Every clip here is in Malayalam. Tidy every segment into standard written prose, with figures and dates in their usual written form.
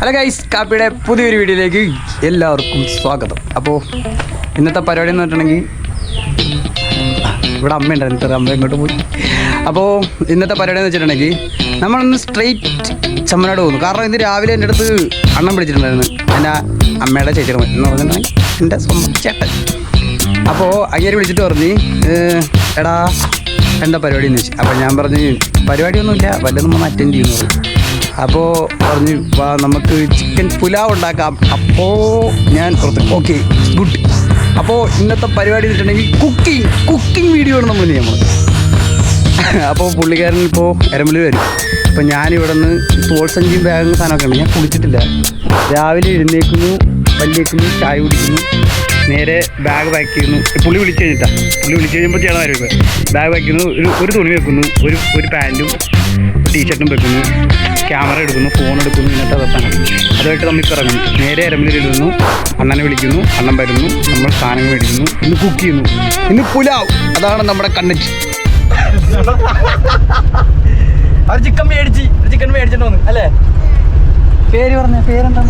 ഹലോ ഗൈസ്, കാപ്പിയുടെ പുതിയൊരു വീഡിയോയിലേക്ക് എല്ലാവർക്കും സ്വാഗതം. അപ്പോൾ ഇന്നത്തെ പരിപാടി എന്ന് പറഞ്ഞിട്ടുണ്ടെങ്കിൽ ഇവിടെ അമ്മയുണ്ടായിരുന്നു, അമ്മ ഇങ്ങോട്ട് പോയി. അപ്പോൾ ഇന്നത്തെ പരിപാടി എന്ന് വെച്ചിട്ടുണ്ടെങ്കിൽ നമ്മളൊന്ന് സ്ട്രെയിറ്റ് ചമ്മനാട് പോകുന്നു. കാരണം ഇത് രാവിലെ എൻ്റെ അടുത്ത് അണ്ണം പിടിച്ചിട്ടുണ്ടായിരുന്നു, എൻ്റെ അമ്മയുടെ ചേച്ചിയുടെ എന്ന് പറഞ്ഞിട്ടുണ്ടെങ്കിൽ എൻ്റെ സ്വന്തം ചേട്ടൻ. അപ്പോൾ അങ്ങേര് വിളിച്ചിട്ട് പറഞ്ഞ് എടാ എന്താ പരിപാടി എന്ന് വെച്ചു. അപ്പോൾ ഞാൻ പറഞ്ഞ് പരിപാടിയൊന്നുമില്ല, വല്ലതും നമ്മൾ അറ്റൻഡ് ചെയ്യുന്നു. അപ്പോൾ പറഞ്ഞു വാ നമുക്ക് ചിക്കൻ പുലാവ് ഉണ്ടാക്കാം. അപ്പോൾ ഞാൻ പുറത്ത് ഓക്കെ ഗുഡ്. അപ്പോൾ ഇന്നത്തെ പരിപാടി വെച്ചിട്ടുണ്ടെങ്കിൽ കുക്കിംഗ് വീഡിയോ ആണ് നമ്മൾ ചെയ്യുന്നത്. അപ്പോൾ പുള്ളിക്കാരൻ ഇപ്പോൾ എരമലൂർ വരും. അപ്പോൾ ഞാനിവിടെ നിന്ന് തോൾസഞ്ചിയും ബാഗും സാധനമൊക്കെ ഉണ്ട്. ഞാൻ കുളിച്ചിട്ടില്ല. രാവിലെ എഴുന്നേക്കുന്നു, പല്ലേക്കുന്നു, ചായ കുടിക്കുന്നു, നേരെ ബാഗ് പാക്ക് ചെയ്യുന്നു. പുള്ളി വിളിച്ച് കഴിയുമ്പോൾ ചെയ്യണം വരും. ബാഗ് പാക്ക് ചെയ്യുന്നു, ഒരു തുണി വെക്കുന്നു, ഒരു പാൻറ്റും ടീഷർട്ടും വെക്കുന്നു, ക്യാമറ എടുക്കുന്നു, ഫോൺ എടുക്കുന്നു, ഇന്നത്തെ അവസാനം അതുമായിട്ട് നമ്മളിപ്പോൾ ഇറങ്ങുന്നു. നേരെ എരമലൂർ എഴുതുന്നു, അണ്ണനെ വിളിക്കുന്നു, അണ്ണൻ വരുന്നു, നമ്മൾ സാധനങ്ങൾ മേടിക്കുന്നു, ഇന്ന് കുക്ക് ചെയ്യുന്നു, ഇന്ന് പുലാവ്. അതാണ് നമ്മുടെ കണ്ടന്റ്. അവർ ചിക്കൻ മേടിച്ചിട്ട് വന്നു അല്ലേ? പേര് പറഞ്ഞ പേരെന്താ?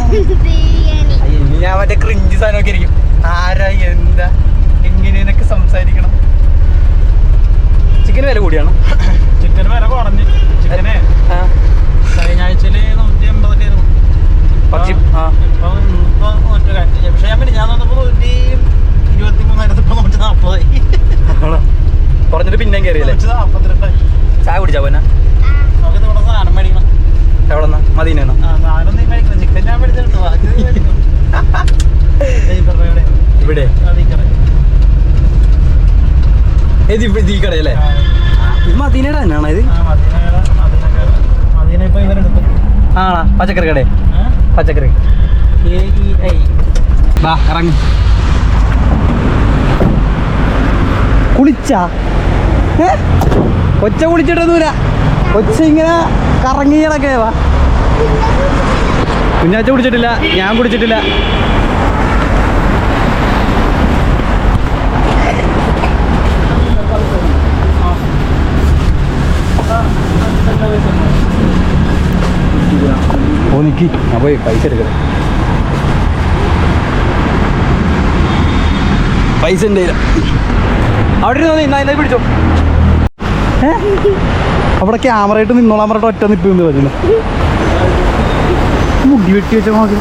ഞാൻ മറ്റേ ക്രിഞ്ച് സാധനമൊക്കെ ഇരിക്കും. ആരാ എന്താ എങ്ങനെയൊക്കെ സംസാരിക്കണം. ചിക്കന് വില കൂടിയാണ്. ചിക്കന് വില കുറഞ്ഞു. ചിക്കന് കഴിഞ്ഞ ആഴ്ചയിൽ 180 ആയിരുന്നു. പക്ഷെ ഞാൻ വന്നപ്പോൾ 123 ഇപ്പൊ 140 കുറഞ്ഞിട്ട് പിന്നെയും കയറിയല്ലേ? 142. ചായ കുടിച്ചാ പോനാ? നമുക്ക് ഇവിടെ സാധനം മേടിക്കണം. എവിടെന്നാ? മദീനന്നാ? സാധനം നീ മേടിക്കണം. ചിക്കൻ ഞാൻ മേടിച്ചിട്ടുണ്ടോ? ഇവിടെ ഏത് ഈ കടയല്ലേ? ഇത് മദീനയുടെ തന്നെയാണോ ഇത്? ആണോ? പച്ചക്കറി കട? പച്ചക്കറി വാ ഇറങ്ങി. കുളിച്ചാ? കൊച്ച കുളിച്ചിട്ടൊന്നുമില്ല. കൊച്ച ഇങ്ങനെ കറങ്ങി കിടക്കേ. വാ, കുഞ്ഞാച്ച കുടിച്ചിട്ടില്ല, ഞാൻ കുടിച്ചിട്ടില്ല. ഓ നിക്കി, ഞാൻ പോയി പൈസ എടുക്കട്ടെ. പൈസ ഉണ്ട് അവിടെ ഇരുന്നോ, പിടിച്ചോ. അവിടെ ക്യാമറ ആയിട്ട് നിന്നോളാൻ പറഞ്ഞിട്ട് ഒറ്റ നിപ്പ് നിന്ന് പറഞ്ഞു. മുടി വെട്ടി വെച്ച നോക്കി,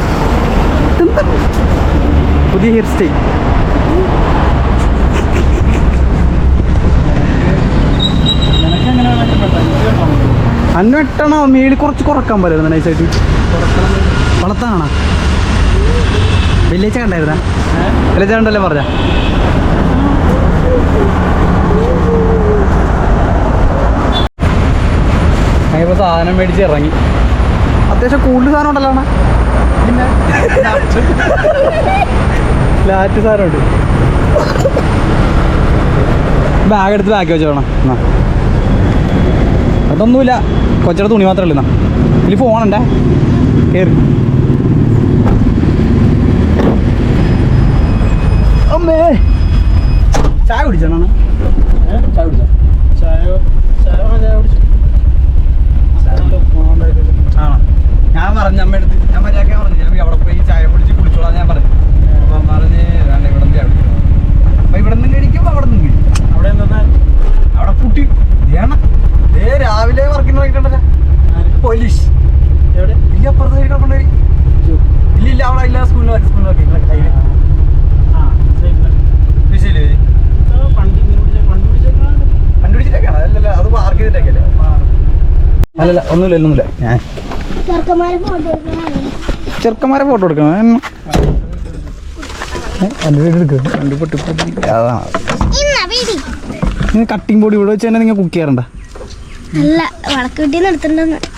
പുതിയ ഹെയർ സ്റ്റൈൽ. അന്ന വെട്ടണോ? മേളിൽ കുറച്ച് കുറക്കാൻ പറ്റുന്നു നൈസായിട്ട്. വളർത്താനാണോ? വെള്ളിയാഴ്ച കണ്ടായിരുന്നാ? വെള്ളിയാഴ്ച കണ്ടല്ലേ പറഞ്ഞ? ഞാനിപ്പോൾ സാധനം മേടിച്ച് ഇറങ്ങി. അത്യാവശ്യം കൂടുതൽ സാധനം ഉണ്ടല്ലോ അണ്ണാ. പിന്നെ ലാറ്റ് സാധനമുണ്ട്. ബാഗ് എടുത്ത് ബാക്കി വെച്ചോണം. എന്നാ അതൊന്നുമില്ല, കൊച്ചിയുടെ തുണി മാത്രമല്ല. എന്നാ ഇതിൽ ഫോണുണ്ടേ, കയറി. അമ്മേ ചായ കുടിച്ചാണ്? ചായ കുടിച്ചോ? ആണോ? ഞാൻ പറഞ്ഞു അമ്മ എടുത്ത്, ഞാൻ മര്യാദ പറഞ്ഞു ഞാൻ അവിടെ പോയി ചായ കുടിച്ച് കുളിച്ചോളാം ഞാൻ പറഞ്ഞു. അപ്പം പറഞ്ഞ് വേണ്ട, ഇവിടെ നിന്ന് ചായ കുടിക്കണം. അപ്പം ഇവിടെ നിന്ന് കഴിക്കുമ്പോൾ അവിടെ നിന്ന് കഴിക്കും. അവിടെ എന്താ അവിടെ കുട്ടി രാവിലെ വർക്കിന് പോയിട്ടുണ്ടല്ലോ പോലീസ്. എവിടെ? ഇല്ല, അപ്പുറത്ത് കിടപ്പുണ്ട്. ഇല്ല അവിടെ ഇല്ല, സ്കൂളിലൊക്കെ കയ്യിൽ വിഷയില്ലേ? കണ്ടുപിടിച്ചിട്ടൊക്കെയാണ്. അല്ലല്ല, അത് പാർക്ക് ചെയ്തിട്ടൊക്കെയല്ലേ? അല്ലല്ല, ഒന്നുമില്ല. ഞാൻ ചെറുക്കന്മാരെ ഫോട്ടോ എടുക്കണം. എൻ്റെ വീട് എടുക്കുക. രണ്ട് പൊട്ടി അതാണ്. കട്ടിങ് ബോർഡ് ഇവിടെ വെച്ച് തന്നെ നിങ്ങൾ കുക്ക് ചെയ്യാറുണ്ടോ?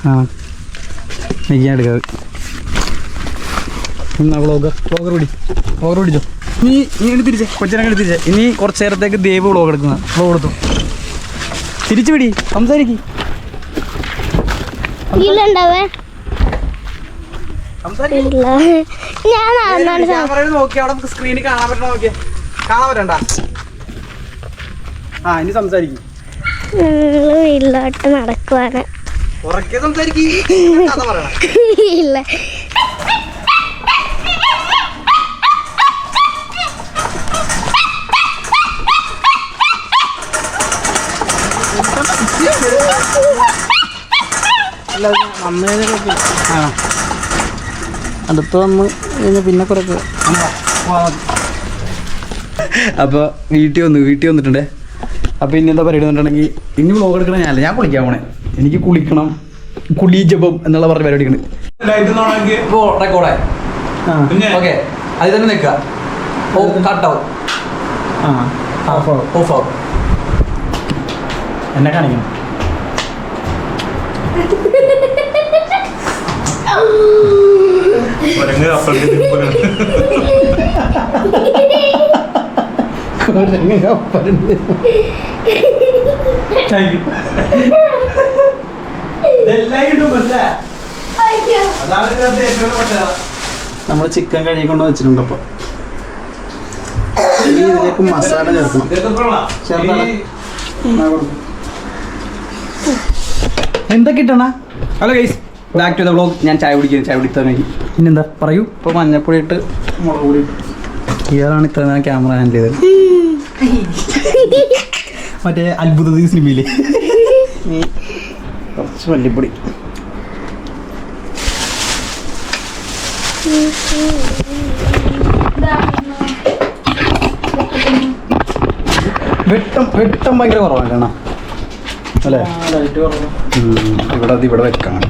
ആ, ഞാൻ എടുക്കാതെ. വ്ളോഗർ പിടിച്ചോ. നീ എടുത്തിരിച്ചേ, കൊച്ചിനൊക്കെ എടുത്തിരിച്ചേ. ഇനി കുറച്ച് നേരത്തേക്ക് ദേവ് വ്ളോഗ് എടുക്കുന്ന വ്ളോഗ് എടുത്തു. തിരിച്ചു പിടി, സംസാരിക്കും. നോക്കി അവിടെ സ്ക്രീനിൽ കാണാൻ പറ്റണ നോക്കിയേ. കാണാൻ പറ്റണ്ട? ആ, ഇനി സംസാരിക്കും. വീട്ടിലോട്ട് നടക്കുവാണ്. ഇല്ല അടുത്ത് വന്ന് കഴിഞ്ഞാൽ പിന്നെ കുറെ അപ്പോൾ വീട്ടിൽ വന്നിട്ടുണ്ടേ. അപ്പോൾ ഇനി എന്താ പരിപാടി വന്നിട്ടുണ്ടെങ്കിൽ ഇനി വ്ലോഗ് എടുക്കണ ഞാനല്ല, ഞാൻ കുളിക്കാൻ പോണേ. എനിക്ക് കുളിക്കണം, കുളീജപം എന്നുള്ള പറഞ്ഞ പരിപാടിയാണ്. ഇപ്പോൾ റെക്കോർഡായി ഓക്കെ, അതിൽ തന്നെ നിൽക്കുക. ഓ കട്ടാവും, ഓഫ് ആവും. എന്നെ കാണിക്കണം. നമ്മൾ ചിക്കൻ കഴുകിക്കൊണ്ട് വെച്ചിട്ടുണ്ട്. അപ്പോൾ ഇതിലേക്ക് മസാല ചേർക്കണം. എന്തൊക്കെ ഇട്ടണ? Hello guys, back to the vlog. ഞാൻ ചായ കുടിക്കാൻ പിന്നെന്താ പറയൂ. ഇപ്പോൾ മഞ്ഞപ്പൊടി ഇട്ട് മുളക് പൊടി ഇട്ട്. ഇയാളാണ് ഇത്ര നേരം ക്യാമറ ഹാൻഡിൽ ചെയ്തത്. മറ്റേ അത്ഭുത സിനിമയില് കുറച്ച് മല്ലിപ്പൊടി. വെട്ടം ഭയങ്കര കുറവാണ് അല്ലേ? ഇവിടെ വെക്കണം.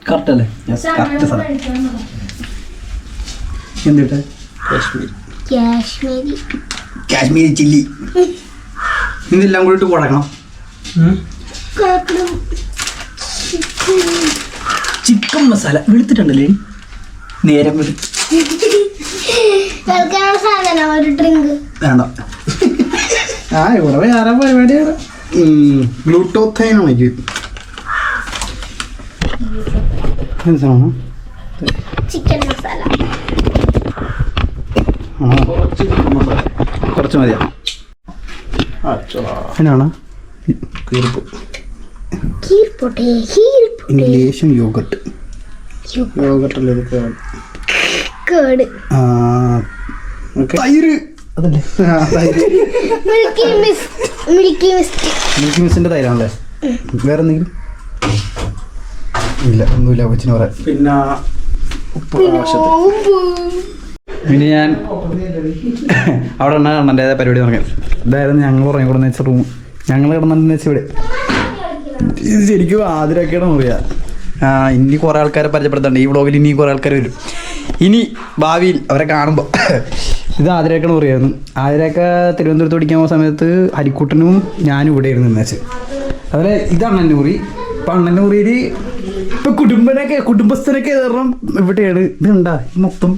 കറക്റ്റ് അല്ലേ? കറക്റ്റ് സ്ഥലം. എന്തിട്ട്? കാശ്മീരി ചില്ലി. ഇതെല്ലാം കൂടി ഇട്ട് കുഴക്കണം. ചിക്കൻ മസാല വെളുത്തിട്ടുണ്ടല്ലേ? നേരം വേണ്ട. ഇവിടെ വേറെ പരിപാടിയാണ്. ഗ്ലൂട്ടോത്തൈനാണ് എന്താണ്? ചിക്കൻ മസാല കുറച്ച് മതിയാ. എന്നാണ് ലേശം യോഗട്ട്. തൈര് അതല്ലേ? മിൽക്കി മിസ്റ്റിന്റെ തൈരാണല്ലേ? വേറെ എന്തെങ്കിലും ഇല്ല, ഒന്നുമില്ല കൊച്ചിന് പറയാൻ. പിന്നെ ഉപ്പ് ആവശ്യത്തിന്. പിന്നെ ഞാൻ അവിടെ കണ്ണൻ്റെ പരിപാടി തുടങ്ങിയത്. ഇതായിരുന്നു ഞങ്ങൾ ഉറങ്ങിക്കൊടുന്ന വെച്ച റൂം. ഞങ്ങൾ കിടന്നിട്ടെന്ന് വെച്ചാൽ ഇവിടെ ഇത് ശരിക്കും ആതിരൊക്കെയാണ് മുറിയാ. ഇനി കുറേ ആൾക്കാരെ പരിചയപ്പെടുത്തണ്ട ഈ വ്ളോഗിൽ. ഇനി കുറേ ആൾക്കാർ വരും ഇനി ഭാവിയിൽ അവരെ കാണുമ്പോൾ. ഇത് ആതിരൊക്കെയാണ് മുറിയായിരുന്നു. ആതിരൊക്കെ തിരുവനന്തപുരത്ത് പഠിക്കാൻ പോകുന്ന സമയത്ത് ഹരിക്കുട്ടനും ഞാനും ഇവിടെ ആയിരുന്നു എന്നുവെച്ച്. അതുപോലെ ഇത് അണ്ണന്നൂറി. ഇപ്പം അണ്ണന്നൂറിയിൽ ഇപ്പം കുടുംബസ്ഥനൊക്കെ കാരണം ഇവിടെയാണ്. ഇതുണ്ടാ മൊത്തം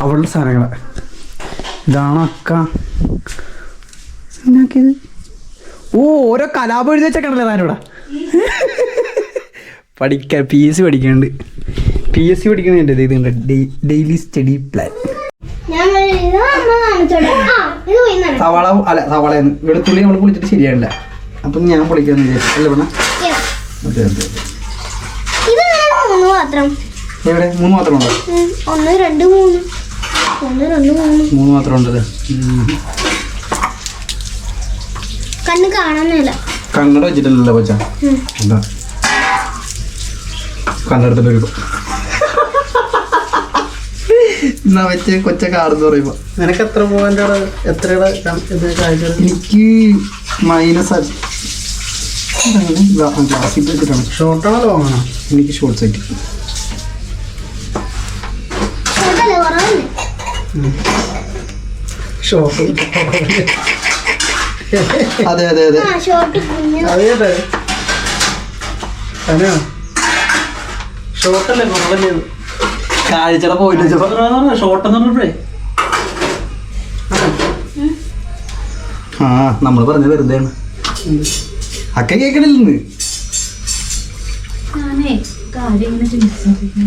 അവളുടെ സാധനങ്ങളാണ്. ഇതാണ് അക്ക എന്നാക്കിയത്. ഓരോ കലാപം എഴുതി വെച്ചേക്കണല്ലേ താനിവിടെ. പഠിക്കാൻ PSC പഠിക്കുന്നുണ്ട്. PSC പഠിക്കുന്നുണ്ട്. ഇതുണ്ട് ഡെയിലി സ്റ്റഡി പ്ലാൻ. സവാള അല്ല സവാളയെന്ന് വെളുത്തുള്ളി നമ്മൾ പൊളിച്ചിട്ട് ശരിയായില്ല. അപ്പം ഞാൻ പൊളിക്കാന്ന് വിചാരിച്ചു അല്ലേ പെണ്ണ? അതെ അതെ. എവിടെ? 3 മാത്രം ഉണ്ടോ? 1 2 3 3 മാത്രം ഉണ്ടല്ലേ? കണ്ണ് കാണാനില്ല. കണ്ണട വെച്ചിട്ടില്ലല്ലോ കൊച്ച. എന്താ കണ്ണെടുത്തിട്ട് വരുമ്പോ എന്നാ വെച്ച് കൊച്ച കാർന്ന് പറയുമ്പോ നിനക്ക് എത്ര പോയിന്റ് എത്രയുടെ എനിക്ക് മൈനസ് ഗ്ലാസ് വെച്ചിട്ടാണ്. ഷോർട്ടാണോ ലോങ്ങാണോ? എനിക്ക് ഷോർട്ട് സെറ്റ്. ഷോർട്ട് അതെ അതെ അതെ അതെ അതെ ഷോർട്ടല്ലേ കുറവല്ലേ? കാഴ്ചയുടെ പോയിട്ട് ഷോർട്ടെന്ന് പറഞ്ഞപ്പോഴേ നമ്മൾ പറഞ്ഞ വെറുതെയാണ്. അക്ക കേക്കണില്ലെന്ന്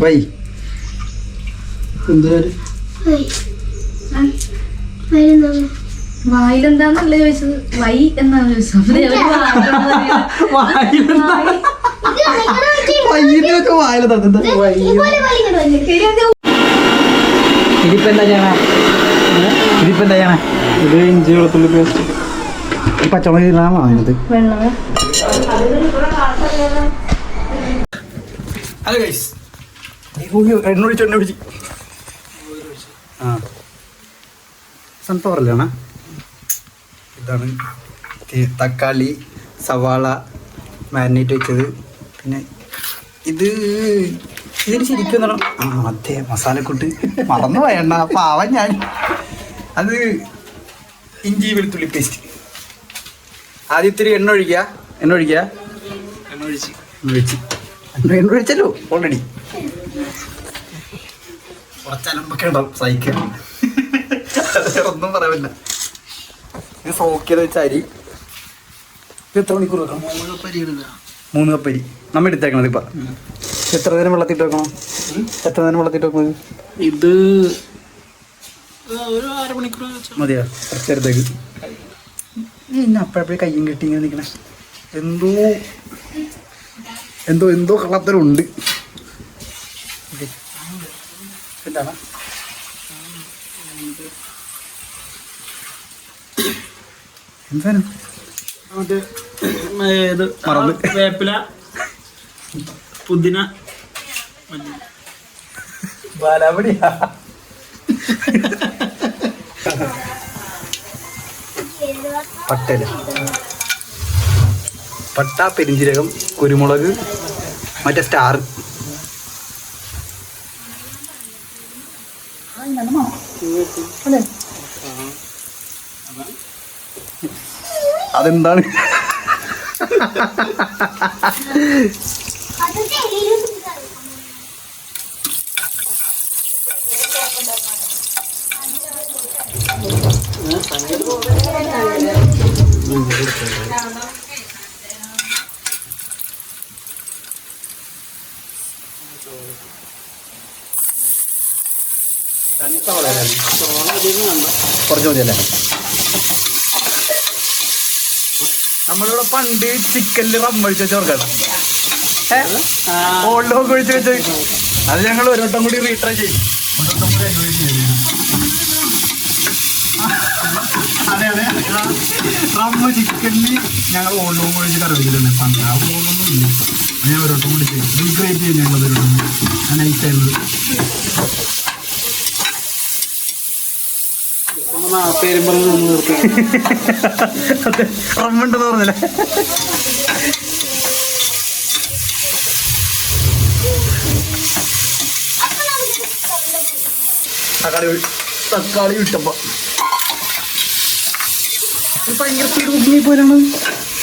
വൈ എന്തുകാര് വായിലെന്താന്നല്ല ചോദിച്ചത്, വൈ എന്നാണ് ചോദിച്ചത്. വൈകിട്ടൊക്കെ വായില തന്നത് ഇതിപ്പോ എന്താ ചെയ്യണേ? ഇതിപ്പോ എന്താ ചെയ്യണേ? ഇത് ഇഞ്ചി വെളുത്തുള്ളി പേസ്റ്റ്. പച്ചമുളക് ഇടാമോ അതിനകത്ത്? ഹലോ ഗൈസ്, എണ്ണ ഒഴിച്ച് ആ സൺഫ്ലവർ അല്ലേ? ഇതാണ് തക്കാളി, സവാള മാരിനേറ്റ് വെച്ചത്. പിന്നെ ഇതിന് ശരിക്കും അതെ മസാലക്കൂട്ട് മറന്നു പോയണ്ട പാവം ഞാൻ. അത് ഇഞ്ചി വെളുത്തുള്ളി പേസ്റ്റ്. ആദ്യം ഇത്തിരി എണ്ണ ഒഴിക്കുക. എണ്ണ ഒഴിച്ചല്ലോ ഓൾറെഡി. കുറച്ചലമ്പൊക്കെ ഉണ്ടാവും, സഹിക്കുക. ഒന്നും പറയാനില്ല. ഇത് സോക്കിയത് വെച്ച അരി. ഇത് എത്ര മണിക്കൂർ വെക്കണം? 3 കപ്പ് അരി നമ്മൾ എടുത്തേക്കണത്. ഇപ്പം എത്ര നേരം വെള്ളത്തിട്ട് വെക്കണം? ഇത് ഒരു 6 മണിക്കൂർ മതിയാ? കുറച്ചേരത്തേക്ക് ഇന്നെ അപ്പോഴപ്പോഴും കയ്യും കെട്ടി ഇങ്ങനെ നിൽക്കണേ. എന്തോ കള്ളത്തരമുണ്ട്. എന്താണ് എന്താണ് മറന്ന് വേപ്പില, പുതിന, ബാലാവടിയാ. പട്ട, പെരിഞ്ചീരകം, കുരുമുളക്, മറ്റേ സ്റ്റാർ. അതെന്താണ്? കുറച്ച് മതിയല്ലേ? നമ്മളിവിടെ പണ്ട് ചിക്കനിൽ റമ്മൊഴിച്ച് വെച്ചോർക്കണം. ഓൾഡോക്ക് ഒഴിച്ച് വെച്ച് അത് ഞങ്ങൾ ഒരു വട്ടം കൂടി റീട്രൈ ചെയ്യും. അതെ റമ്മ് ചിക്കനിൽ ഞങ്ങൾ ഓൾഡോക്ക് ഒഴിച്ച് കറിവെച്ചിട്ടുണ്ട്. പണ്ട് ആ ഓൾഡൊന്നും ഇല്ല. ഞാൻ ഒരു വട്ടം കൂടി ചെയ്യും, റീക്രിയേറ്റ് ചെയ്യും. ഞങ്ങൾ ഒരു വട്ടം നൈസായിരുന്നു. റമ്മുണ്ടെന്ന് പറഞ്ഞല്ലേ? തക്കാളി ഇട്ടപ്പോ ഭയങ്കര സ്പീഡ് കുക്കിങ്ങി പോലാണ്.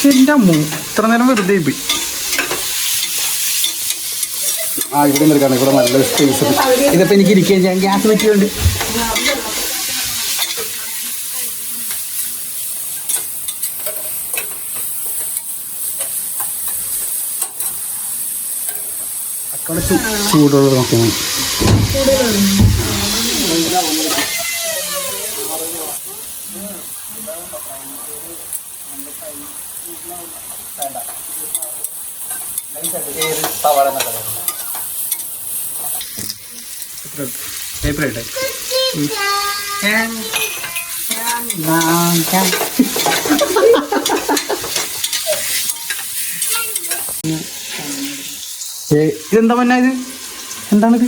എൻ്റെ അമ്മ ഇത്ര നേരം വെറുതെ പോയി. ഇവിടെ നിൽക്കാണ്. ഇവിടെ നല്ല സ്പേസ്. ഇതിപ്പോ എനിക്ക് ഇരിക്കുകയും ചെയ്യാൻ ഗ്യാസ് പറ്റിയുണ്ട്. ചൂടുള്ള നോക്കണം. പേപ്പർ ഇട്ടെ ഇതെന്താ പറഞ്ഞ? ഇത് എന്താണിത്?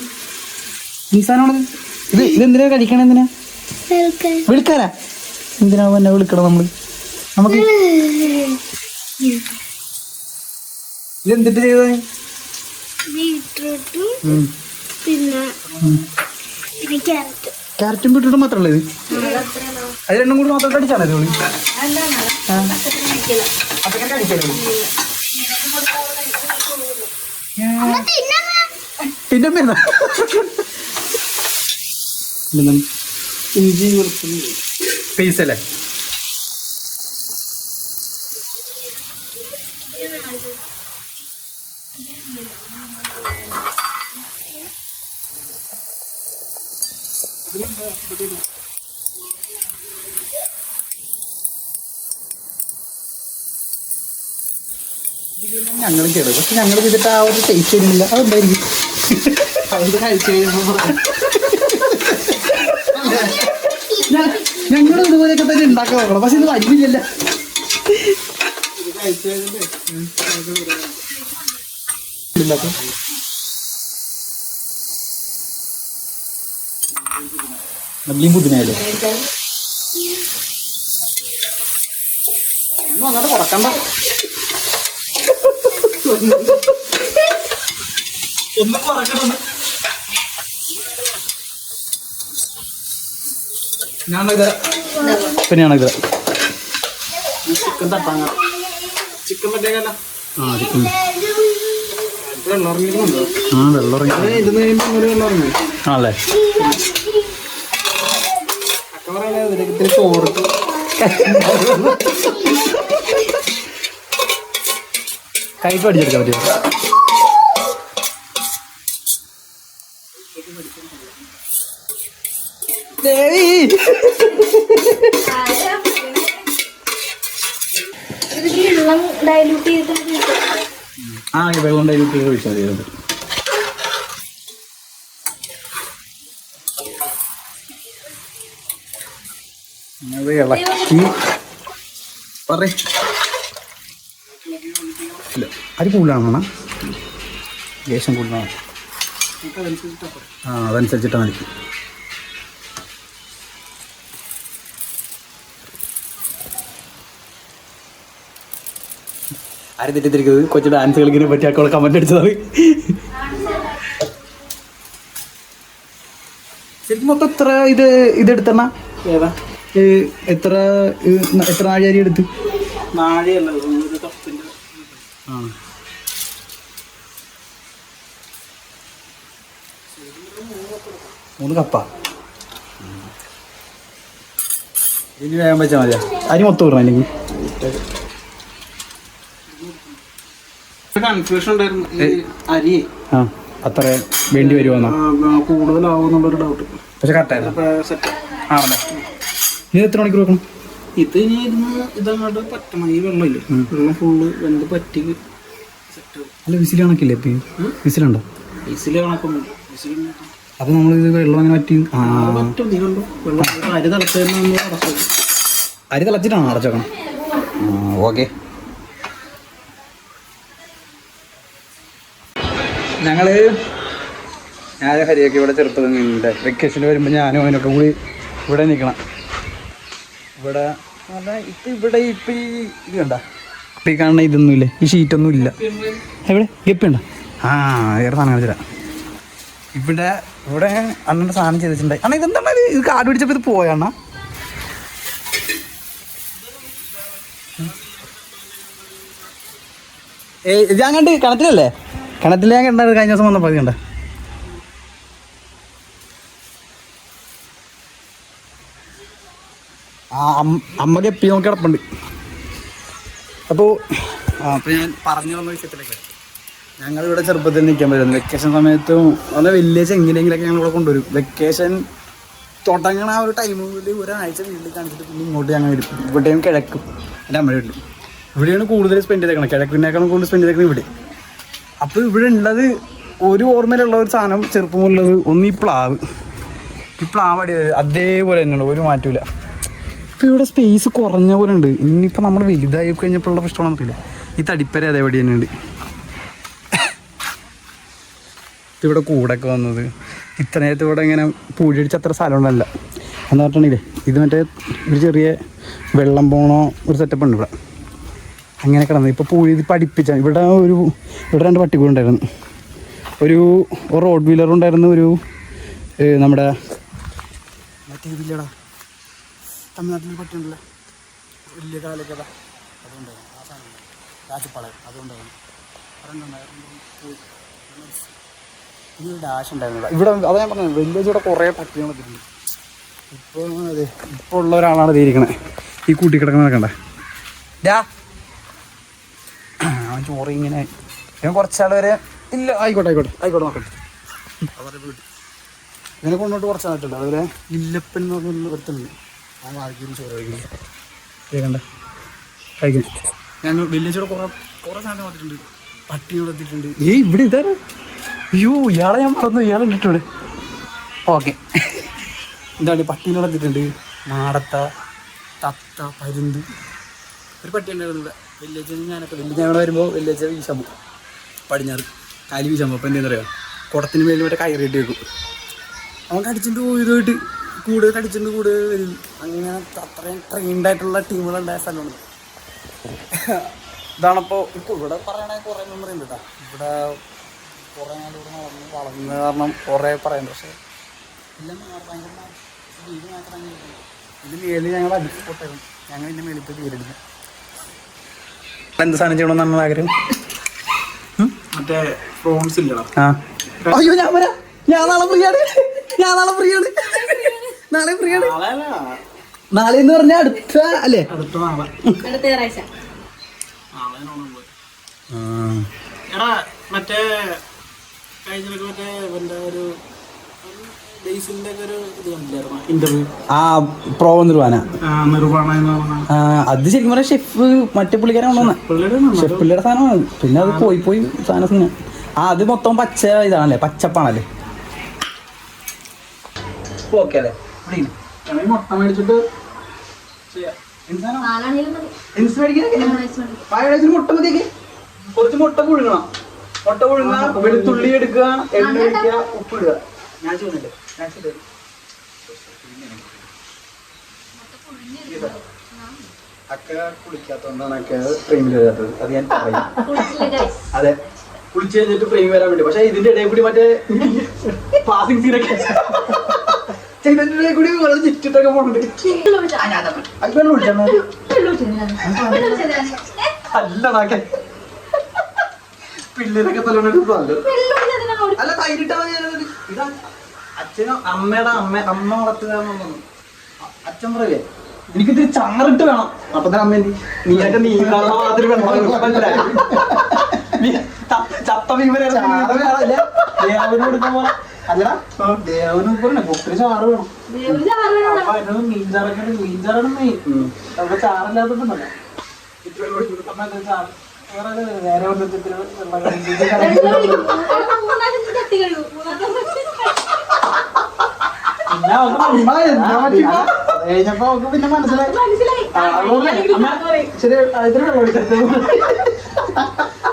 ഈ സാധനമാണിത്. ഇതെന്തിനാ കഴിക്കണ? എന്തിനാ വിളിക്കാനാ? എന്തിനാ പിന്നെ വിളിക്കണം നമ്മള്? നമുക്ക് ഇതെന്തിട്ട് ചെയ്തത്? ക്യാരറ്റും ബീട്രൂട്ടും മാത്രമല്ല ഇത്? അത് രണ്ടും കൂടി മാത്രം കടിച്ചാണ് ഇത്? അപ്പൊ കഴിക്കാനോ? പിന്നെ ഇഞ്ചി വെളുത്തുള്ളി പേസ്റ്റ് അല്ലേ? ഞങ്ങൾ കേടും, പക്ഷെ ഞങ്ങൾ ചെയ്തിട്ട് ആ ഒരു ടേസ്റ്റ് വരുന്നില്ല. അതെന്തായിരിക്കും? ഞങ്ങൾ ഇതുപോലെയൊക്കെ തന്നെ ഉണ്ടാക്കാൻ നോക്കണം, പക്ഷെ ഇത് വരുന്നില്ലല്ലോ. നല്ലിയും പുതിനായാലോ ഒന്നും അങ്ങോട്ട് കുറക്കണ്ട. ഒന്നും കുറക്കണം. ഞാനിത് പിന്നെയാണിത് ചിക്കൻ തട്ടാങ്ങ. ചിക്കൻ പറ്റേക്കല്ല. ആ ചിക്കൻ വെള്ളം ഇറങ്ങിയിട്ടുണ്ടോ? ആ വെള്ളം ഇറങ്ങി. ഇരുന്ന് കഴിയുമ്പോൾ ഒരു വെള്ളം ഇറങ്ങി. ആണല്ലേ? അക്ക പറയണേ ഇതിലേക്ക് ചോറ് കൈക്ക് പഠിച്ചെടുക്കാൻ പറ്റുമോ? ദേവി വെള്ളം ഡൈലൂട്ട് ചെയ്ത് ആ വെള്ളം ഡൈലൂട്ട് ചെയ്ത് ഒഴിച്ചാൽ മതി. അത് ഇളക്കി പറ. അരി കൂടുതലാണോ? ലേശം കൂടുതലാണ്. ആ അതനുസരിച്ചിട്ടാണ് മതി. ആരും തെറ്റിദ്ധരിക്കുന്നത് കൊച്ചു ഡാൻസ് കളിക്കുന്നതിനെ പറ്റി ആക്കോളെ കമന്റ് അടിച്ചതാണ്. ശരിക്കും മൊത്തം എത്ര ഇതെടുത്തണ? ഏതാ എത്ര നാഴി എടുത്ത്? നാഴയല്ല, ഒരു കപ്പിന്റെ. ആ 3 കപ്പാ. ഇനി വേഗം വെച്ചാൽ മതിയാ. അരി മൊത്തം ഇടണം അല്ലെങ്കിൽ കൺഫ്യൂഷൻ ഉണ്ടായിരുന്നു. അരി ആ അത്ര വേണ്ടി വരുമോ? കൂടുതലാവുന്നുള്ളൊരു ഡൗട്ട്. പക്ഷെ കറക്റ്റായിരുന്നു. സെറ്റ് ആണല്ലേ? ഇത് എത്ര മണിക്കൂർ വെക്കണം? ഇത് ഇനി ഇതങ്ങോട്ട് പറ്റണം. ഈ വെള്ളമില്ലേ, വെള്ളം ഫുള്ള് വെന്ത് പറ്റി സെറ്റ്. അല്ല വിസിൽ കണക്കില്ലേ? ഇപ്പം വിസിലുണ്ടോ? Whistle കണക്കൊന്നും whistle. അപ്പോൾ നമ്മളിത് വെള്ളം അങ്ങനെ പറ്റി പറ്റും. നീ കണ്ടോ വെള്ളം അരി തിളച്ചതിന് അടച്ചു. അരി തിളച്ചിട്ടാണോ അടച്ചേക്കണം? ഓക്കെ. ഞാൻ ഹരിയൊക്കെ ഇവിടെ ചെറുപ്പത്തിൽ നിന്നുണ്ട്. വെക്കേഷന് വരുമ്പോൾ ഞാനും അവനൊക്കെ കൂടി ഇവിടെ നിൽക്കണം. ഇവിടെ ഇവിടെ ഇപ്പം ഈ ഇത് കണ്ട, ഇപ്പം ഈ കാണുന്ന ഇതൊന്നുമില്ലേ, ഈ ഷീറ്റൊന്നും ഇല്ല. എവിടെ ഗപ്പിയുണ്ടോ? ആ വേറെ സാധനം കാണിച്ചില്ല. ഇവിടെ അണ്ണൻ്റെ സാധനം ചെയ്തിട്ടുണ്ടായി. അണ്ണാ ഇതെന്താണ് ഇത്? കാട് പിടിച്ചപ്പോൾ ഇത് പോയണ്ണ. ഇത് ഞാൻ കണ്ട് കിണറ്റിലല്ലേ? കിണറ്റിൽ ഞാൻ കണ്ടത് കഴിഞ്ഞ ദിവസം വന്നപ്പോൾ അത് കണ്ട. ആ അമ്മ ഗപ്പി നോക്കി കിടപ്പുണ്ട്. അപ്പോൾ ഞാൻ പറഞ്ഞു തന്ന വിഷയത്തിലൊക്കെ ഞങ്ങളിവിടെ ചെറുപ്പത്തിൽ നിൽക്കാൻ പറ്റുന്നു. വെക്കേഷൻ സമയത്തും അതുപോലെ വലിയ ചെങ്ങിലെങ്കിലൊക്കെ ഞങ്ങളിവിടെ കൊണ്ടുവരും. വെക്കേഷൻ തുടങ്ങണ ആ ഒരു ടൈമിൽ ഒരാഴ്ച വീട്ടിൽ കാണിച്ചിട്ട് പിന്നെ ഇങ്ങോട്ട് ഞങ്ങൾ വരും. ഇവിടെയും കിഴക്കും എൻ്റെ അമ്മയുടെ വീട്ടിൽ ഇവിടെയാണ് കൂടുതൽ സ്പെൻഡ് ചെയ്തേക്കണം. കിഴക്കിനേക്കാളും കൂടുതൽ സ്പെൻഡ് ചെയ്തേക്കണം ഇവിടെ. അപ്പോൾ ഇവിടെ ഉള്ളത് ഒരു ഓർമ്മയിലുള്ള ഒരു സാധനം ചെറുപ്പമുള്ളത് ഒന്ന് ഈ പ്ലാവ് അടി അതേപോലെ തന്നെയുള്ളൂ, ഒരു മാറ്റമില്ല. ഇപ്പോൾ ഇവിടെ സ്പേസ് കുറഞ്ഞ പോലെ ഉണ്ട്. ഇനിയിപ്പോൾ നമ്മൾ വലുതായി കഴിഞ്ഞപ്പോഴുള്ള പ്രശ്നമാണെന്ന് അറിയില്ല. ഈ തടിപ്പര അതേപടി തന്നെ ഉണ്ട്. ഇവിടെ കൂടൊക്കെ വന്നത് ഇത്ര നേരത്തെ ഇവിടെ ഇങ്ങനെ പൂഴിയടിച്ച് അത്ര സ്ഥലം ഉണ്ടല്ല എന്ന് പറഞ്ഞിട്ടുണ്ടെങ്കിലേ ഇത് മറ്റേ ഒരു ചെറിയ വെള്ളം പോണോ ഒരു സെറ്റപ്പ് ഉണ്ട് ഇവിടെ. അങ്ങനെ കിടന്നത് ഇപ്പോൾ പൂഴി ഇത് പഠിപ്പിച്ച ഇവിടെ 2 പട്ടികളുണ്ടായിരുന്നു. ഒരു റോഡ് വീലർ ഉണ്ടായിരുന്നു. ഒരു നമ്മുടെ മറ്റേ ഇതില്ലടാ തമിഴ്നാട്ടിലൊരു പട്ടിയുണ്ടല്ലോ വലിയ കാലൊക്കെ അതുകൊണ്ടായിരുന്നു. ആ സാധനം രാജപ്പാളയം അതുകൊണ്ടായിരുന്നു. ഈ ഡാഷ് ഉണ്ടായിരുന്നു ഇവിടെ. അതാ ഞാൻ പറഞ്ഞത് വില്ലേജ് ഇവിടെ കുറേ പട്ടികൾ വന്നിട്ടുണ്ട്. ഇപ്പോൾ അതെ ഇപ്പോൾ ഉള്ള ഒരാളാണ് ഇരിക്കണേ ഈ കൂട്ടി കിടക്കണ കണ്ടേ. അവൻ ചോറ് ഇങ്ങനെ ഞാൻ കുറച്ചാൾ വരെ ഇല്ല. ആയിക്കോട്ടെ നോക്കട്ടെ. ഇങ്ങനെ കൊണ്ടോട്ട് കുറച്ചാളിട്ടുണ്ട്. അതുപോലെ ഇല്ലപ്പൻ എന്ന് പറഞ്ഞ ഒരുത്തുണ്ട്. ആ വാഴയ്ക്കും ചോറ് കഴിക്കുന്നു കേൾക്കണ്ട കഴിക്കുന്നു. ഞാൻ വില്ലേജോടെ കുറെ സാധനം വന്നിട്ടുണ്ട്. പട്ടി വളർത്തിയിട്ടുണ്ട്. ഇവിടെ ഇതാണ്. അയ്യോ ഇയാളെ ഞാൻ പറഞ്ഞു, ഇയാളെ ഇട്ടിട്ടുണ്ട്. ഓക്കെ, എന്താണ് പട്ടി വളർത്തിയിട്ടുണ്ട്. നാടത്ത, തത്ത, പരുന്ത്. ഒരു പട്ടി ഉണ്ടായിരുന്നു ഇവിടെ. വില്ലേജ് ഞാനൊക്കെ വില്ലേജ് അവിടെ വരുമ്പോൾ വില്ലേജ് വീശാൻ പോകും. പടിഞ്ഞാറ് കാലി വീശാൻ പോകും. അപ്പോൾ എന്താ പറയുക, കുടത്തിന് മേലിൽ മറ്റേ കയറിയിട്ട് വെക്കും. അവൻ കടിച്ചിട്ട് പോയതായിട്ട് കൂടെ കടിച്ചിട്ട് കൂടെ വരും. അങ്ങനെ അത്രയും ട്രെയിൻഡായിട്ടുള്ള ടീമുകളുണ്ടായ സ്ഥലമാണ്. ഇതാണപ്പോൾ ഇപ്പോൾ ഇവിടെ പറയണേ കുറേ മെമ്മറി ഉണ്ട് കേട്ടോ. ഇവിടെ കുറേ നാളിവിടെ നടന്ന് വളർന്ന കാരണം കുറേ പറയുന്നുണ്ട്. പക്ഷേ എല്ലാം ഭയങ്കര വീട് മാത്രം ഇതിന് മേലിൽ ഞങ്ങൾ അടിച്ച് പൊട്ടായിരുന്നു. ഞങ്ങൾ ഇതിൻ്റെ മേലിൽ പോയി വീടെടുക്കും. എന്ത് സാധനം ചെയ്യണമെന്ന് നമ്മുടെ ആഗ്രഹം? മറ്റേ പ്രോൺസ് ഇല്ലടാ. ആ അയ്യോ ഞാൻ വരാം. ഞാൻ നാളെ ഫ്രീയാണ്. നാളെ ഫ്രീയാണ്. നാളെ എന്ന് പറഞ്ഞാൽ അടുത്ത അല്ലേ? അടുത്ത നാളെ ഞായറാഴ്ച. എടാ മറ്റേ കഴിഞ്ഞ മറ്റേ എൻ്റെ ഒരു ബേസിന്റെ ഒക്കെ ഒരു ഇത് കണ്ടില്ലായിരുന്നു ഇന്റർവ്യൂ. ആ പ്രോ നിർവാന നിർവ്വാണ എന്ന് പറഞ്ഞ അത് ശരിക്കും പറഞ്ഞാൽ ഷെഫ് മറ്റേ പുള്ളിക്കാരൻ കൊണ്ടുവന്ന ഷെഫ് പുള്ളിയുടെ സാധനമാണ്. പിന്നെ അത് പോയി സാധനം അത് മൊത്തം പച്ച ഇതാണല്ലേ, പച്ചപ്പാണല്ലേ. ഓക്കെ അല്ലേ? മുട്ട മേടിച്ചിട്ട് മുട്ട മതിയൊക്കെ കുറച്ച് മുട്ട പുഴുങ്ങണം. മുട്ട പുഴുങ്ങുക, വെളുത്തുള്ളി എടുക്കുക, എണ്ണ ഒഴിക്കുക, ഉപ്പിടുക. ഞാൻ ചെയ്യുന്നുണ്ട്. അക്ക കുളിക്കാത്തോണ്ടാണ് അക്ക ഫ്രെയിമിൽ വരാത്തത്. അത് ഞാൻ പറയും. അതെ, കുളിച്ച് കഴിഞ്ഞിട്ട് ഫ്രെയിം വരാൻ വേണ്ടി. പക്ഷെ ഇതിന്റെ ഇടയിൽ കൂടി മറ്റേ പാസിംഗ് സീനൊക്കെ ചെയ്തതിന്റെ കൂടി വളരെ ചുറ്റിട്ടൊക്കെ പോകുന്നുണ്ട്. അല്ലടാക്കെ പിള്ളേരൊക്കെ തലോണ്ട് അല്ല കൈയിട്ടാ ഇതാ അച്ഛനോ അമ്മയുടെ അമ്മ വളർത്തുക. അച്ഛൻ പറയേ എനിക്കിത്തിരി ചാറിട്ട് വേണം. അപ്പൊ തന്നെ അമ്മ എന്തി നീയൊക്കെ നീന്താനുള്ള മാതിരി ചത്ത മീമനെ കൊടുക്കുമ്പോ അല്ലടാ ദേവന് ഒത്തിരി ചാറ് വേണം. അപ്പൊ അതിനത് മീൻചാറൊക്കെ മീൻചാറാണ് മെയിൻ. അവിടെ ചാറില്ലാത്തതുണ്ടല്ലോ ചാറ് വേറെ വന്നത്തിൽ കഴിഞ്ഞപ്പോ അവർക്ക് പിന്നെ മനസ്സിലായി. ശരി അതിന് വെള്ളം ഒഴിച്ചെടുത്തത്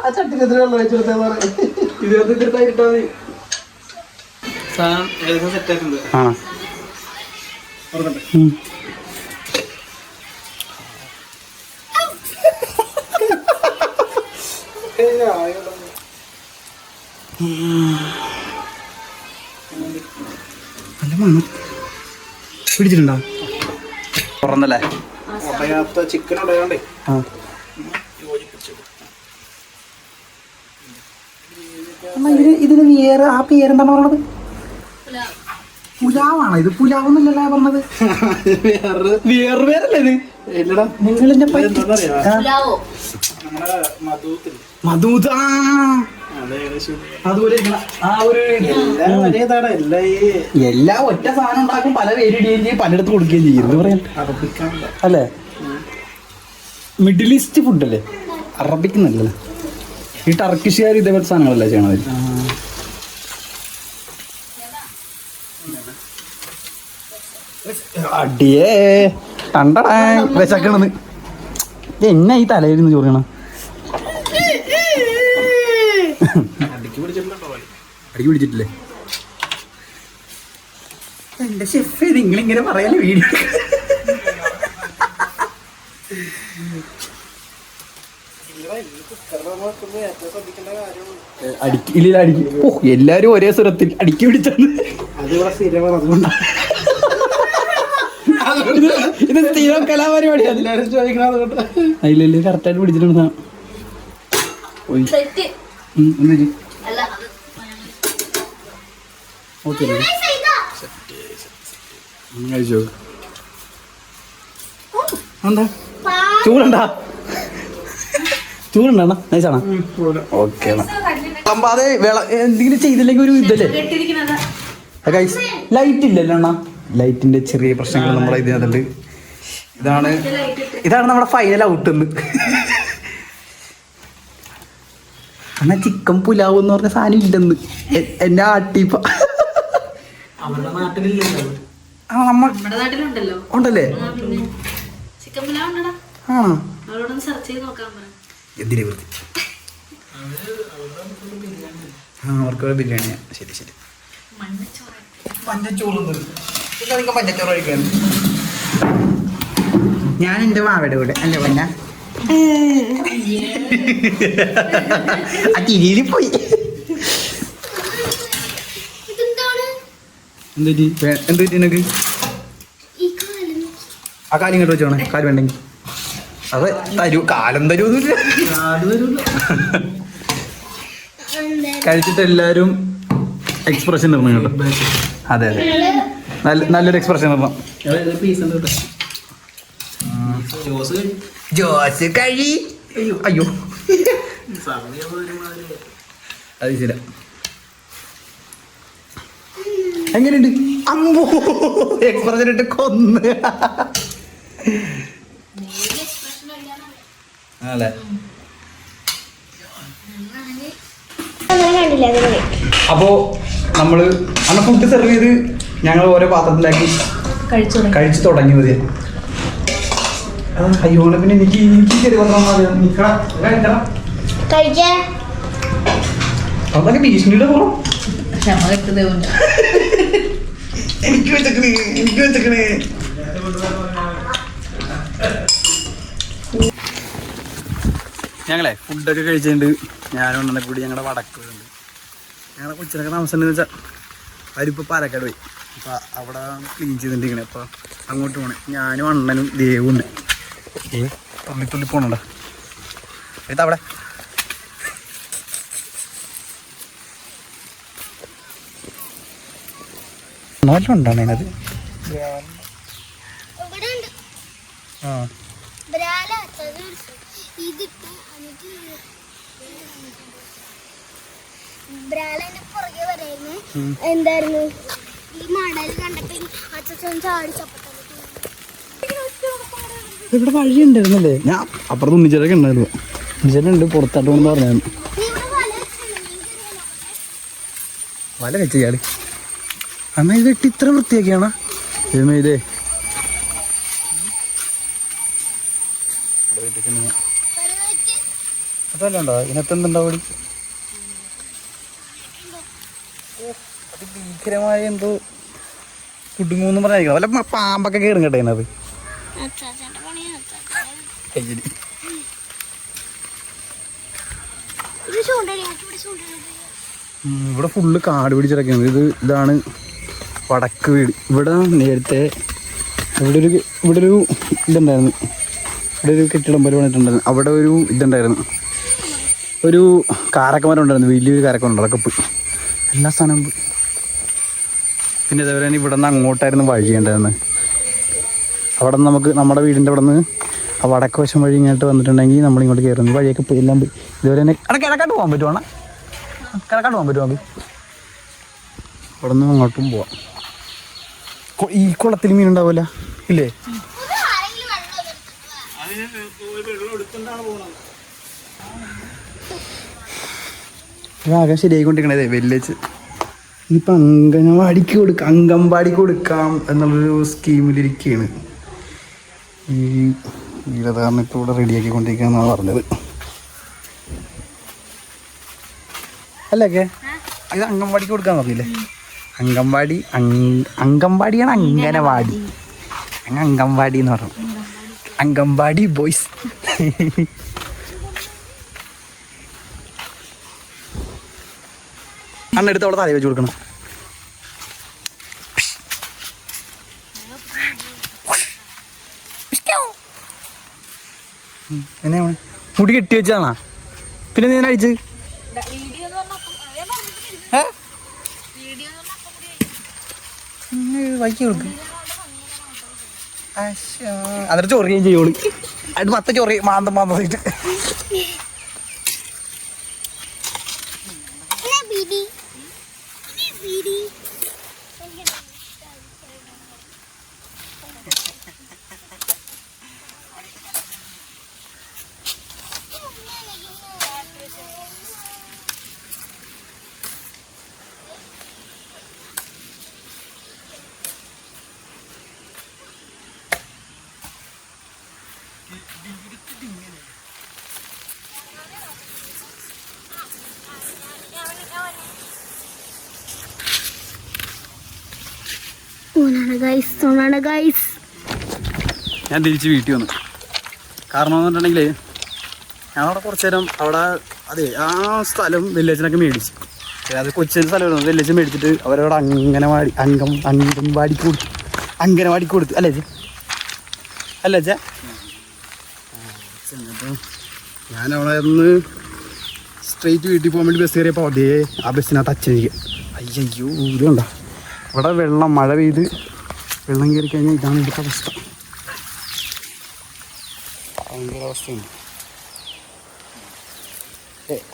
ആ ചട്ടിനെതിരെ വെള്ളം ഒഴിച്ചെടുത്തെന്ന് പറയും. ഇതിനകത്ത് ഇട്ടാ മതി. സാധനം ഏകദേശം സെറ്റായിട്ടുണ്ട്. നല്ല മണം പിടിച്ചിട്ടുണ്ടോ? തുറന്നല്ലേ ഉടയാത്ത ചിക്കൻ ഉടയാണ്ടേ ഇതിന് വേറെ ആ പേരെന്താണ് പറഞ്ഞത്? പുലാവാണോ ഇത്? പുലാവെന്നല്ലേ പറഞ്ഞത്? വേറെ പേരല്ലേ ഇത്? ഇല്ലടാ നിങ്ങൾ മധൂത് അതുപോലെ എല്ലാ ഒറ്റ സാധനം ഉണ്ടാക്കും, പല പേരിടുകയും ചെയ്യും, പലയിടത്ത് കൊടുക്കുകയും ചെയ്യും. എന്ത് പറയാൻ അല്ലേ? മിഡിൽ ഈസ്റ്റ് ഫുഡല്ലേ, അറബിക് നല്ലല്ലേ. ഈ ടർക്കിഷുകാർ ഇതേപോലത്തെ സാധനങ്ങളല്ലേ ചെയ്യണത്. അടിയേ കണ്ടടാ വിശക്കണെന്ന്. എന്നാ ഈ തലയിൽ നിന്ന് ചോറിയണം? അടിക്ക് പിടിച്ചിട്ടില്ലേ? എന്റെ ഷെഫ് നിങ്ങളിങ്ങനെ പറയാല്ലേ വീഡിയോ ഇല്ല അടിക്ക്. ഓ എല്ലാരും ഒരേ സ്വരത്തിൽ അടിക്കി പിടിച്ചത്. ഇത് സ്ഥിരം കലാപരിപാടിയാണ്. എല്ലാരും ചോദിക്കണം അതുകൊണ്ട്. അതിലല്ലേ കറക്റ്റായിട്ട് പിടിച്ചിട്ടുണ്ട് സാധനം. ഓക്കെ കഴിച്ചോ? എന്താ ചൂടുണ്ടാ? ചൂടുണ്ടാ? നൈസാണോ? ഓക്കെ അപ്പൊ അത് എന്തെങ്കിലും ചെയ്തില്ലെങ്കിൽ ഒരു ഇതല്ലേ. ലൈറ്റ് ഇല്ലല്ലോ അണ്ണാ. ലൈറ്റിന്റെ ചെറിയ പ്രശ്നങ്ങൾ നമ്മളെ ഇതിനകത്തുണ്ട്. ഇതാണ് നമ്മുടെ ഫൈനൽ ഔട്ട് എന്ന്. എന്നാ ചിക്കൻ പുലാവ് എന്ന് പറഞ്ഞ സാധനം ഇല്ലെന്ന് എന്നെ ആട്ടിപ്പ. അവരുടെ നാട്ടിലില്ലല്ലോ. നമ്മുടെ നാട്ടിലുണ്ടല്ലോ. ഉണ്ടല്ലേ? ചിക്കൻ പുലാവ് ഉണ്ടടാ. ആണോ? അവരോടൊന്ന് സെർച്ച് ചെയ്ത് നോക്കാൻ പറ. എന്തിനെ വൃത്തി? അവർക്ക് ബിരിയാണിയാ. ശരി ശരി. മഞ്ഞച്ചോറ് മഞ്ഞച്ചോറ് കഴിക്കാൻ ഞാൻ എൻ്റെ മാവയുടെ കൂടെ അല്ലേ പൊന്ന ആ തിരിയിൽ പോയി. എന്ത് പറ്റി നിനക്ക്? ആ കാലം ഇങ്ങോട്ട് വെച്ചോണേ. കാല് വേണ്ടെങ്കിൽ അത് തരൂ. കാലം തരൂന്നില്ല. കഴിച്ചിട്ട് എല്ലാവരും എക്സ്പ്രഷൻ ഇടണം കേട്ടോ. അതെ അതെ, നല്ലൊരു എക്സ്പ്രഷൻ ഇടണം. ജോസ് കഴി. അയ്യോ അയ്യോ അത് ശരി. എങ്ങനെയുണ്ട്? അമ്പോ എക്സ്പ്രഷൻ ഇട്ട് കൊന്ന് അല്ലേ? അപ്പോ നമ്മള് അന്ന് ഫുഡ് സെർവ് ചെയ്ത് ഞങ്ങൾ ഓരോ പാത്രത്തിലാക്കി കഴിച്ചു തുടങ്ങി. മതി. അയ്യോ പിന്നെ എനിക്ക് അതൊക്കെ ഭീഷണിയുടെ പോണം. എനിക്ക് വെച്ചേക്കണേ. ഞങ്ങളെ ഫുഡൊക്കെ കഴിച്ചിട്ടുണ്ട്. ഞാനും ഉണ്ടെന്നെ കൂടി ഞങ്ങളുടെ വടക്ക് ഉണ്ട്. ഞങ്ങളുടെ കൊച്ചിനൊക്കെ താമസം വെച്ചാൽ അവരിപ്പോൾ പാലക്കാട് പോയി. അപ്പോൾ അവിടെ ക്ലീൻ ചെയ്തിട്ടിരിക്കണേ. അപ്പോൾ അങ്ങോട്ട് പോകണേ. ഞാനും അണ്ണനും ദേവും ഉണ്ട്. തുള്ളി പോണണ്ട അവിടെ. നല്ല ഉണ്ടാണ് അതിനകത്ത്. ആ എന്തായിരുന്നു ഈ മണൽ കണ്ടപ്പോ അച്ഛൻ ചാടി ചപ്പട്ട. ഇവിടെ വഴി ഉണ്ടായിരുന്നല്ലേ? ഞാൻ അപ്പുറത്ത് ഉണ്ണിച്ചേരൊക്കെ ഉണ്ടായിരുന്നു. ഉണ്ണിച്ചേരുണ്ട് പുറത്തോട്ട് കൊണ്ട് പറഞ്ഞു. വല വെച്ചാൽ അമ്മ ഇതിട്ട് ഇത്ര വൃത്തിയാക്കിയാണോ ഇതേ? അതല്ല ഉണ്ടോ ഇതിനകത്ത് എന്തുണ്ടാവും? അത് ഭീകരമായ എന്തോ കുടുങ്ങൂന്ന് പറഞ്ഞായിരിക്കണം. വല്ല പാമ്പൊക്കെ കയറും കേട്ടോ അതിനകത്ത്. ഇവിടെ ഫുള്ള് കാട് പിടിച്ചിടക്കാണ്. ഇതാണ് വടക്ക് വീട്. ഇവിടെ നേരത്തെ ഇവിടെ ഒരു ഇതുണ്ടായിരുന്നു. ഇവിടെ ഒരു കെട്ടിടം പോലെ പണിയിട്ടുണ്ടായിരുന്നു. അവിടെ ഒരു ഇതുണ്ടായിരുന്നു, ഒരു കാരക്കമരം ഉണ്ടായിരുന്നു. വലിയൊരു കാരക്കമരം. അതൊക്കെ പോയി, എല്ലാ സാധനവും പോയി. പിന്നെ അതേപോലെ തന്നെ ഇവിടെ നിന്ന് അങ്ങോട്ടായിരുന്നു വഴി ഉണ്ടായിരുന്നത്. അവിടെ നിന്ന് നമുക്ക് നമ്മുടെ വീടിൻ്റെ അവിടെ നിന്ന് ആ വടക്ക് വശം വഴി ഇങ്ങോട്ട് വന്നിട്ടുണ്ടെങ്കിൽ നമ്മളിങ്ങോട്ട് കയറുന്നു. വഴിയൊക്കെ പോയി എല്ലാം പോയി. ഇതുവരെ തന്നെ കിഴക്കാട്ട് പോകാൻ പറ്റുവാണ്. കിഴക്കാട്ട് പോകാൻ പറ്റുമോ? അവിടെ നിന്ന് അങ്ങോട്ടും പോവാം. ഈ കുളത്തിൽ മീൻ ഉണ്ടാവില്ല ഇല്ലേ? ആകെ ശരിയായിക്കൊണ്ടിരിക്കണേ വില്ലേജ്. ഇനിയിപ്പോൾ അംഗൻവാടിക്ക് കൊടുക്കാം എന്നുള്ളൊരു സ്കീമിലിരിക്കുകയാണ്. ഈ വീരധാരണം ഇപ്പോൾ ഇവിടെ റെഡിയാക്കിക്കൊണ്ടിരിക്കുക എന്നാണ് പറഞ്ഞത്. അല്ലൊക്കെ ഇത് അംഗൻവാടിക്ക് കൊടുക്കാൻ പറഞ്ഞില്ലേ? അംഗൻവാടിയാണ് അംഗനവാടി. അംഗൻവാടി എന്ന് പറഞ്ഞു. അംഗൻവാടി ബോയ്സ്. അന്നെടുത്ത് അവിടെ തലയിൽ വെച്ച് കൊടുക്കണം. എന്നെയാണ് മുടി കെട്ടി വെച്ചാണോ? പിന്നെ നീ അടിച്ച് വൈകി കൊടുക്ക്. എന്നിട്ട് ചൊറിയും ചെയ്യോളൂ. അത് 10 ചൊറി മാന്തം മാന്തമായിട്ട്. സോനാണ് ഗൈസ്. ഞാൻ തിരിച്ച് വീട്ടിൽ വന്നു. കാരണം എന്ന് പറഞ്ഞിട്ടുണ്ടെങ്കിൽ ഞങ്ങളവിടെ കുറച്ച് നേരം അവിടെ അതെ ആ സ്ഥലം വില്ലേജിനൊക്കെ മേടിച്ചു. അത് കൊച്ചിൻ്റെ സ്ഥലമായിരുന്നു. വില്ലേജ് മേടിച്ചിട്ട് അവരവിടെ അംഗനവാടിക്ക് കൊടുത്തു അല്ലേ അല്ലേ ചേ. ചെന്നപ്പോൾ ഞാനവിടെ നിന്ന് സ്ട്രെയിറ്റ് വീട്ടിൽ പോകാൻ വേണ്ടി ബസ് കയറിയപ്പോൾ അതേ ആ ബസ്സിനകത്ത് അച്ഛനിക്ക് അയ്യോ ഇതുണ്ടോ ഇവിടെ വെള്ളം മഴ പെയ്ത് വെള്ളം കയറി കഴിഞ്ഞാൽ ഇതാണ് ഇവിടുത്തെ അവസ്ഥ. ഭയങ്കര അവസ്ഥയാണ്.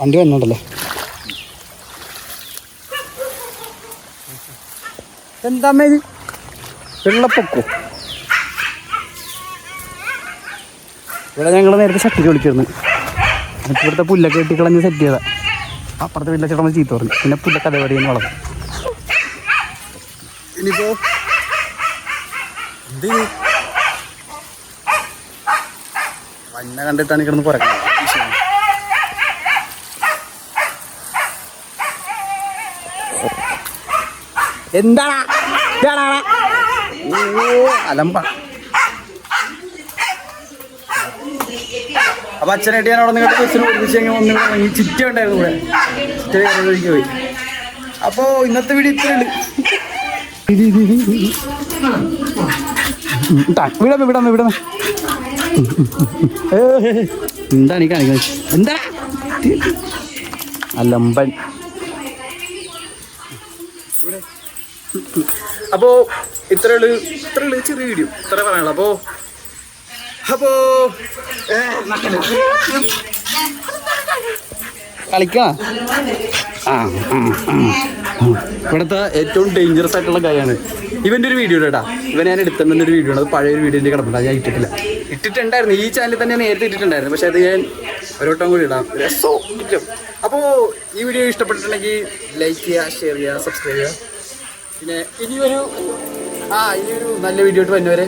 വണ്ടി വന്നോണ്ടല്ലോ. എന്താ ഇത് വെള്ളപ്പൊക്കോ? ഇവിടെ ഞങ്ങൾ നേരത്തെ ഷട്ടിൽ വിളിച്ചിരുന്നു. എന്നിട്ട് ഇവിടുത്തെ പുല്ലൊക്കെ കെട്ടി കളഞ്ഞ് സെറ്റ് ചെയ്താ. അപ്പുറത്തെ വീട്ടിലെ ചേട്ടൻ ചീത്ത പറഞ്ഞു. പിന്നെ പുല്ലൊക്കെ അതേപടി തന്നെ വളർന്നു. ഇനിയിപ്പോ എന്ത് വന്ന കണ്ടിട്ടാണ് കിടന്ന് പുറക്കുന്നത്. എന്താ അലമ്പ. അപ്പൊ അച്ഛനായിട്ട് ഞാൻ അവിടെ നിന്ന് ബസ്സിന് ഓടിപ്പിച്ചെങ്കിൽ ഒന്ന് ചിറ്റ ഉണ്ടായിരുന്നു ഇവിടെ. ചിറ്റ വേറെ വഴിക്ക് പോയി. അപ്പോ ഇന്നത്തെ വീഡിയോ ഇത്രയുള്ളൂ. വിടമേ എന്താണ് ഈ കാണിക്കുന്നത്? എന്താ അലമ്പൻ. അപ്പോൾ ഇത്രയുള്ളൂ ചെറിയ വീഡിയോ ഇത്ര പറയാനുള്ളൂ. അപ്പോൾ കളിക്കാം. ഇവിടുത്തെ ഏറ്റവും ഡേഞ്ചറസ് ആയിട്ടുള്ള കാര്യമാണ് ഇവൻ്റെ ഒരു വീഡിയോ കേട്ടാ. ഇവൻ ഞാൻ എടുത്തതിൻ്റെ ഒരു വീഡിയോ ആണ്. അത് പഴയൊരു വീഡിയോൻ്റെ കിടപ്പുണ്ട്. ഞാൻ ഇട്ടിട്ടുണ്ടായിരുന്നു. ഈ ചാനലിൽ തന്നെ നേരത്തെ ഇട്ടിട്ടുണ്ടായിരുന്നു. പക്ഷേ അത് ഞാൻ ഒരു വട്ടം കൂടി ഇടാം. രസം. അപ്പോൾ ഈ വീഡിയോ ഇഷ്ടപ്പെട്ടിട്ടുണ്ടെങ്കിൽ ലൈക്ക് ചെയ്യുക, ഷെയർ ചെയ്യുക, സബ്സ്ക്രൈബ് ചെയ്യുക. പിന്നെ ഇനിയൊരു നല്ല വീഡിയോ ആയിട്ട് വരുന്നവരെ